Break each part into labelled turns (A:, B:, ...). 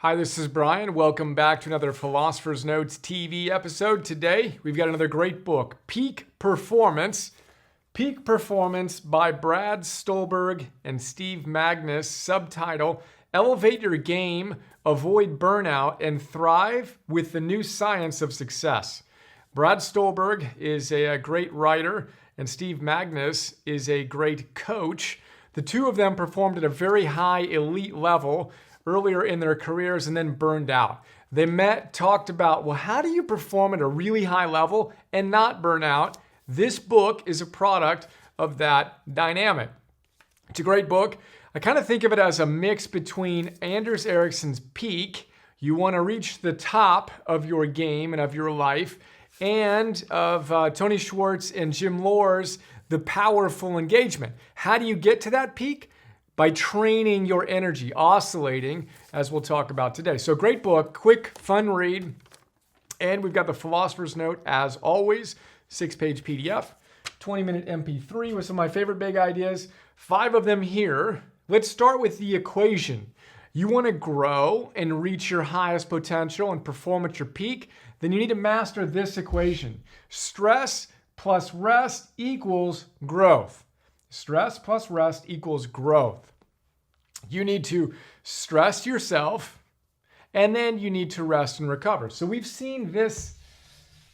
A: Hi, this is Brian. Welcome back to another Philosopher's Notes TV episode. Today, we've got another great book, Peak Performance. Peak Performance by Brad Stulberg and Steve Magness. Subtitle, Elevate Your Game, Avoid Burnout, and Thrive with the New Science of Success. Brad Stulberg is a great writer, and Steve Magness is a great coach. The two of them performed at a very high elite level earlier in their careers and then burned out. They met, talked about, well, how do you perform at a really high level and not burn out? This book is a product of that dynamic. It's a great book. I kind of think of it as a mix between Anders Ericsson's Peak, you want to reach the top of your game and of your life, and of Tony Schwartz and Jim Lohr's The Powerful Engagement. How do you get to that peak? By training your energy, oscillating, as we'll talk about today. So great book, quick, fun read. And we've got the Philosopher's Note, as always, 6-page PDF, 20-minute MP3 with some of my favorite big ideas, 5 of them here. Let's start with the equation. You want to grow and reach your highest potential and perform at your peak, then you need to master this equation. Stress plus rest equals growth. Stress plus rest equals growth. You need to stress yourself, and then you need to rest and recover. So we've seen this,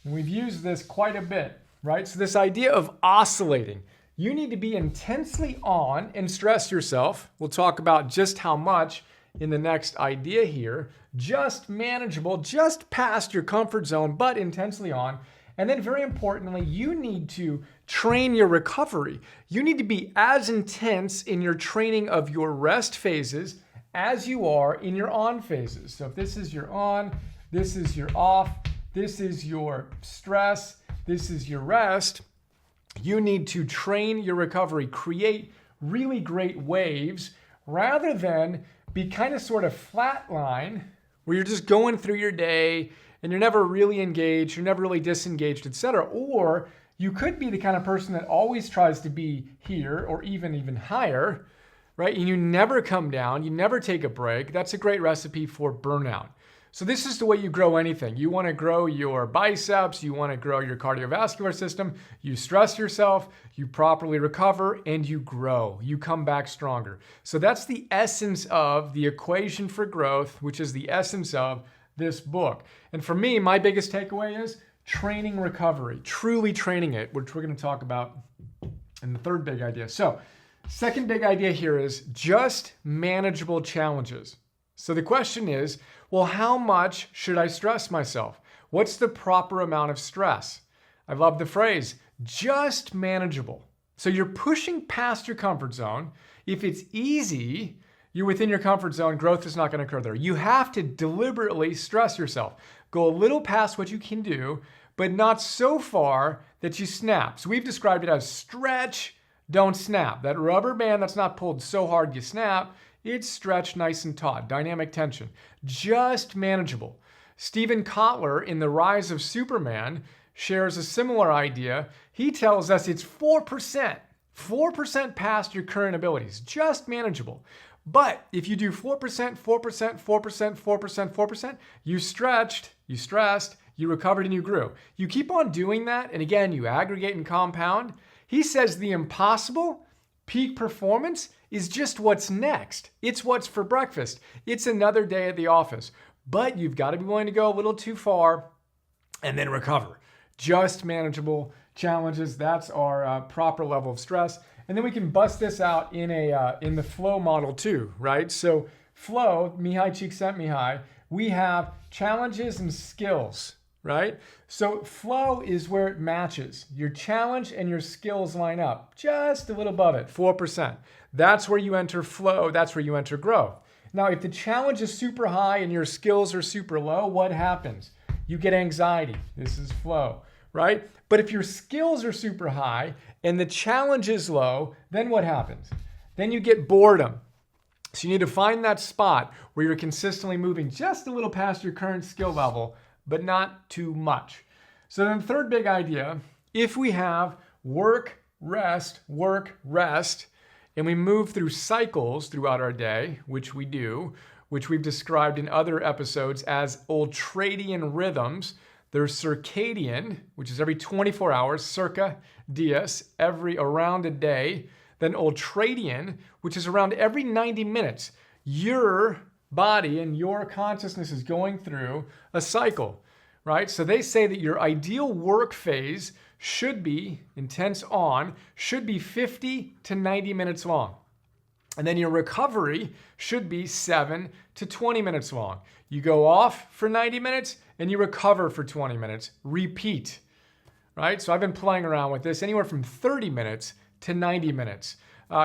A: we've used this quite a bit, right? So this idea of oscillating. You need to be intensely on and stress yourself. We'll talk about just how much in the next idea here. Just manageable, just past your comfort zone, but intensely on. And then very importantly, you need to train your recovery. You need to be as intense in your training of your rest phases as you are in your on phases. So if this is your on, this is your off, this is your stress, this is your rest, you need to train your recovery, create really great waves rather than be kind of sort of flatline where you're just going through your day and you're never really engaged, you're never really disengaged, etc. Or you could be the kind of person that always tries to be here or even higher, right? And you never come down, you never take a break. That's a great recipe for burnout. So this is the way you grow anything. You want to grow your biceps, you want to grow your cardiovascular system, you stress yourself, you properly recover, and you grow. You come back stronger. So that's the essence of the equation for growth, which is the essence of this book. And for me, my biggest takeaway is training recovery, truly training it, which we're going to talk about in the third big idea. So second big idea here is just manageable challenges. So the question is, well, how much should I stress myself? What's the proper amount of stress? I love the phrase, just manageable. So you're pushing past your comfort zone. If it's easy, you're within your comfort zone, growth is not going to occur there. You have to deliberately stress yourself. Go a little past what you can do, but not so far that you snap. So we've described it as stretch, don't snap. That rubber band that's not pulled so hard you snap, it's stretched nice and taut, dynamic tension. Just manageable. Stephen Kotler in The Rise of Superman shares a similar idea. He tells us it's 4%. 4% past your current abilities, just manageable. But if you do 4%, 4%, 4%, 4%, 4%, you stretched, you stressed, you recovered, and you grew. You keep on doing that, and again, you aggregate and compound. He says the impossible, peak performance, is just what's next. It's what's for breakfast. It's another day at the office. But you've got to be willing to go a little too far and then recover. Just manageable challenges. That's our proper level of stress. And then we can bust this out in the flow model too, right? So flow, Mihai Csikszentmihalyi, we have challenges and skills, right? So flow is where it matches. Your challenge and your skills line up just a little above it, 4%. That's where you enter flow. That's where you enter growth. Now, if the challenge is super high and your skills are super low, what happens? You get anxiety. This is flow, right? But if your skills are super high and the challenge is low, then what happens? Then you get boredom. So you need to find that spot where you're consistently moving just a little past your current skill level, but not too much. So then the third big idea, if we have work, rest, and we move through cycles throughout our day, which we do, which we've described in other episodes as ultradian rhythms. There's circadian, which is every 24 hours, circa dies, around a day. Then ultradian, which is around every 90 minutes. Your body and your consciousness is going through a cycle, right? So they say that your ideal work phase should be, intense on, should be 50 to 90 minutes long. And then your recovery should be 7 to 20 minutes long. You go off for 90 minutes and you recover for 20 minutes. Repeat, right? So I've been playing around with this anywhere from 30 minutes to 90 minutes.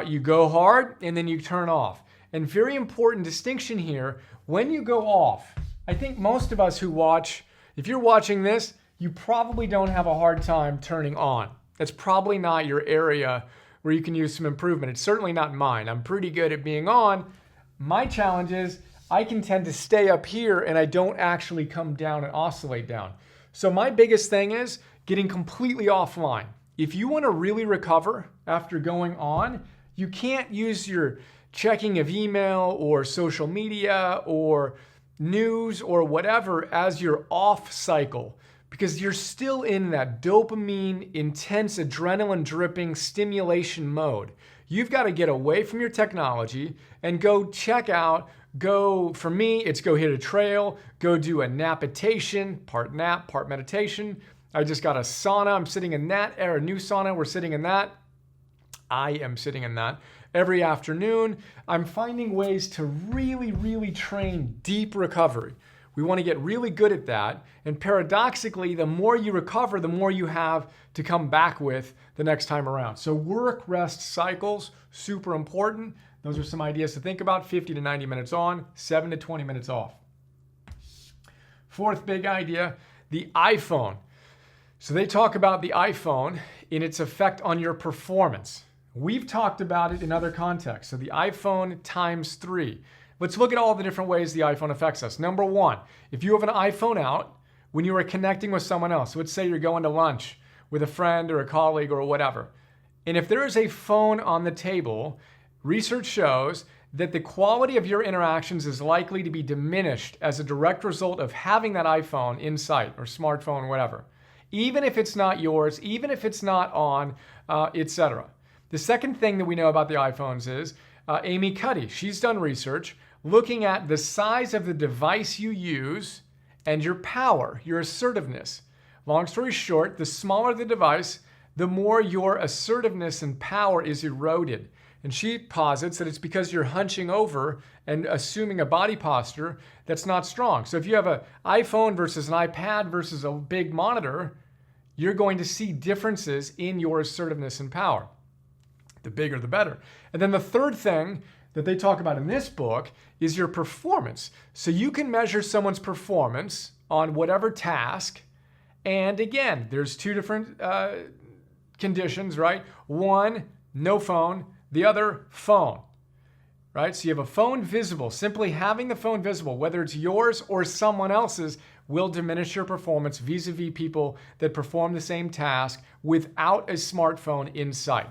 A: You go hard and then you turn off. And very important distinction here, when you go off, I think most of us who watch, if you're watching this, you probably don't have a hard time turning on. That's probably not your area where you can use some improvement. It's certainly not mine. I'm pretty good at being on. My challenge is I can tend to stay up here and I don't actually come down and oscillate down. So my biggest thing is getting completely offline. If you want to really recover after going on, you can't use your checking of email or social media or news or whatever as your off cycle, because you're still in that dopamine, intense, adrenaline dripping stimulation mode. You've got to get away from your technology and go check out, for me, it's go hit a trail, go do a napitation, part nap, part meditation. I just got a sauna. I'm sitting in that, or a new sauna. We're sitting in that. I am sitting in that every afternoon. I'm finding ways to really, really train deep recovery. We want to get really good at that. And paradoxically, the more you recover, the more you have to come back with the next time around. So work, rest cycles, super important. Those are some ideas to think about. 50 to 90 minutes on, 7 to 20 minutes off. Fourth big idea, the iPhone. So they talk about the iPhone in its effect on your performance. We've talked about it in other contexts. So the iPhone times 3. Let's look at all the different ways the iPhone affects us. Number one, if you have an iPhone out when you are connecting with someone else, let's say you're going to lunch with a friend or a colleague or whatever, and if there is a phone on the table, research shows that the quality of your interactions is likely to be diminished as a direct result of having that iPhone in sight or smartphone, whatever, even if it's not yours, even if it's not on, etc. The second thing that we know about the iPhones is Amy Cuddy. She's done research looking at the size of the device you use and your power, your assertiveness. Long story short, the smaller the device, the more your assertiveness and power is eroded. And she posits that it's because you're hunching over and assuming a body posture that's not strong. So if you have an iPhone versus an iPad versus a big monitor, you're going to see differences in your assertiveness and power. The bigger, the better. And then the third thing that they talk about in this book is your performance. So you can measure someone's performance on whatever task. And again, there's two different conditions, right? One, no phone. The other, phone, right? So you have a phone visible. Simply having the phone visible, whether it's yours or someone else's, will diminish your performance vis-a-vis people that perform the same task without a smartphone in sight.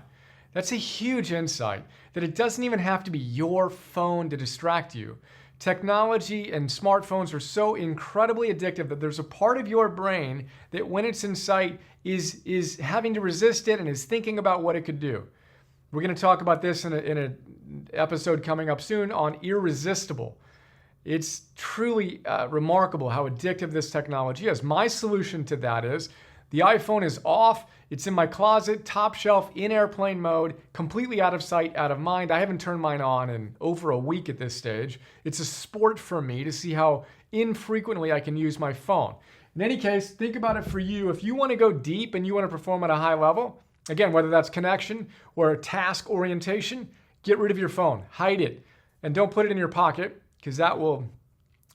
A: That's a huge insight, that it doesn't even have to be your phone to distract you. Technology and smartphones are so incredibly addictive that there's a part of your brain that when it's in sight is having to resist it and is thinking about what it could do. We're going to talk about this in an episode coming up soon on irresistible. It's truly remarkable how addictive this technology is. My solution to that is the iPhone is off. It's in my closet, top shelf, in airplane mode, completely out of sight, out of mind. I haven't turned mine on in over a week at this stage. It's a sport for me to see how infrequently I can use my phone. In any case, think about it for you. If you want to go deep and you want to perform at a high level, again, whether that's connection or task orientation, get rid of your phone, hide it, and don't put it in your pocket because that will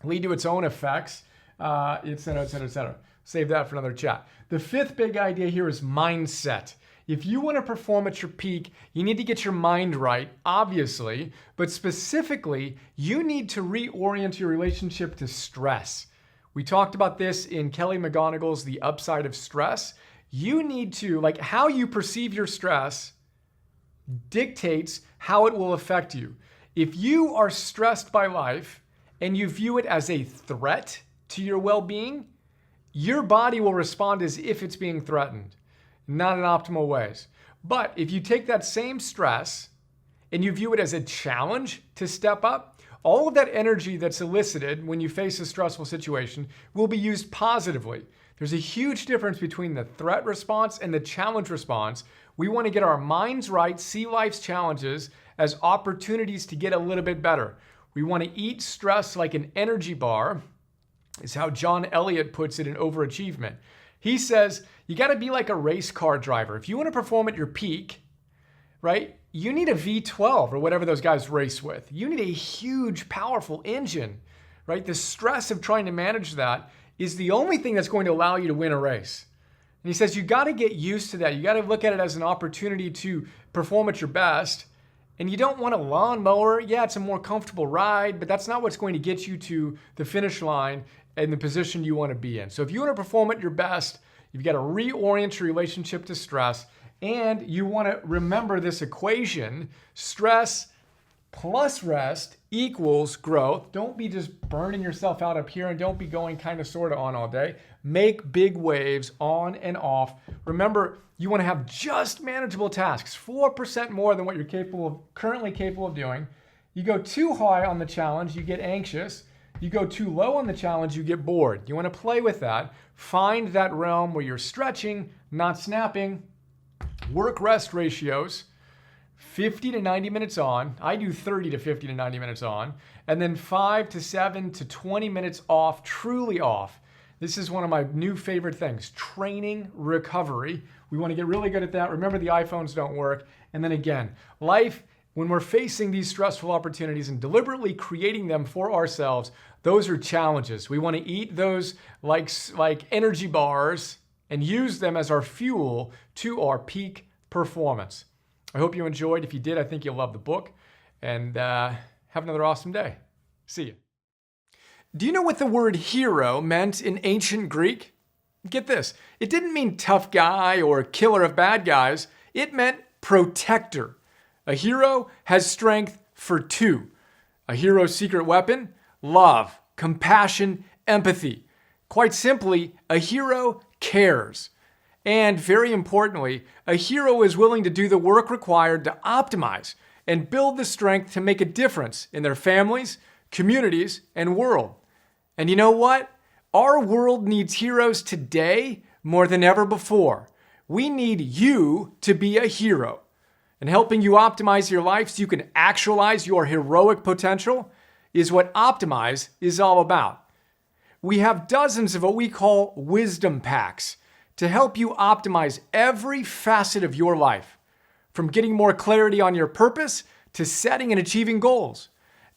A: lead to its own effects, et cetera, et cetera, et cetera. Save that for another chat. The fifth big idea here is mindset. If you want to perform at your peak, you need to get your mind right, obviously, but specifically, you need to reorient your relationship to stress. We talked about this in Kelly McGonigal's The Upside of Stress. You need to, how you perceive your stress dictates how it will affect you. If you are stressed by life and you view it as a threat to your well-being, your body will respond as if it's being threatened, not in optimal ways. But if you take that same stress and you view it as a challenge to step up, all of that energy that's elicited when you face a stressful situation will be used positively. There's a huge difference between the threat response and the challenge response. We want to get our minds right, see life's challenges as opportunities to get a little bit better. We want to eat stress like an energy bar, is how John Elliott puts it in Overachievement. He says, you got to be like a race car driver. If you want to perform at your peak, right, you need a V12 or whatever those guys race with. You need a huge, powerful engine, right? The stress of trying to manage that is the only thing that's going to allow you to win a race. And he says, you got to get used to that. You got to look at it as an opportunity to perform at your best. And you don't want a lawnmower. Yeah, it's a more comfortable ride, but that's not what's going to get you to the finish line and the position you want to be in. So if you want to perform at your best, you've got to reorient your relationship to stress, and you want to remember this equation: stress plus rest equals growth. Don't be just burning yourself out up here, and don't be going kind of sort of on all day. Make big waves on and off. Remember, you want to have just manageable tasks, 4% more than what you're currently capable of doing. You go too high on the challenge, you get anxious. You go too low on the challenge, you get bored. You want to play with that. Find that realm where you're stretching, not snapping. Work-rest ratios, 50 to 90 minutes on. I do 30 to 50 to 90 minutes on. And then 5 to 7 to 20 minutes off, truly off. This is one of my new favorite things, training recovery. We want to get really good at that. Remember, the iPhones don't work. And then again, life, when we're facing these stressful opportunities and deliberately creating them for ourselves, those are challenges. We want to eat those like energy bars and use them as our fuel to our peak performance. I hope you enjoyed. If you did, I think you'll love the book. And have another awesome day. See you. Do you know what the word hero meant in ancient Greek? Get this. It didn't mean tough guy or killer of bad guys. It meant protector. A hero has strength for two. A hero's secret weapon? Love, compassion, empathy. Quite simply, a hero cares. And very importantly, a hero is willing to do the work required to optimize and build the strength to make a difference in their families, communities, and world. And you know what? Our world needs heroes today more than ever before. We need you to be a hero. And helping you optimize your life so you can actualize your heroic potential is what Optimize is all about. We have dozens of what we call wisdom packs to help you optimize every facet of your life, from getting more clarity on your purpose to setting and achieving goals,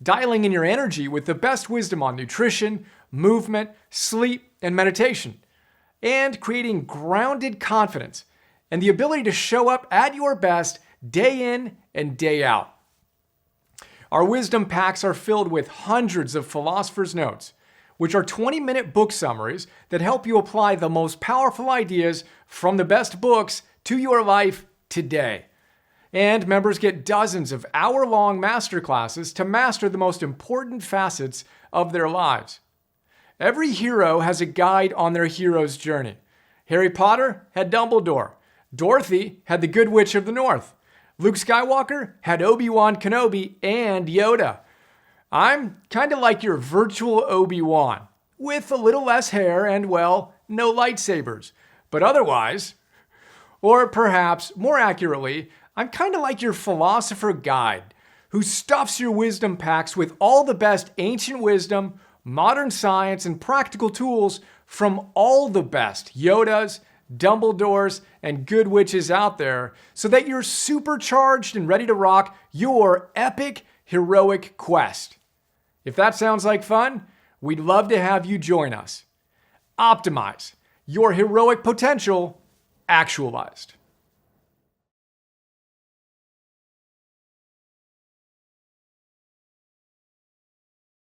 A: dialing in your energy with the best wisdom on nutrition, movement, sleep, and meditation, and creating grounded confidence and the ability to show up at your best day in and day out. Our wisdom packs are filled with hundreds of philosophers' notes, which are 20-minute book summaries that help you apply the most powerful ideas from the best books to your life today. And members get dozens of hour-long masterclasses to master the most important facets of their lives. Every hero has a guide on their hero's journey. Harry Potter had Dumbledore. Dorothy had the Good Witch of the North. Luke Skywalker had Obi-Wan Kenobi and Yoda. I'm kind of like your virtual Obi-Wan, with a little less hair and, well, no lightsabers. But otherwise, or perhaps more accurately, I'm kind of like your philosopher guide, who stuffs your wisdom packs with all the best ancient wisdom, modern science, and practical tools from all the best Yodas, Dumbledores, and good witches out there, so that you're supercharged and ready to rock your epic, heroic quest. If that sounds like fun, we'd love to have you join us. Optimize your heroic potential actualized.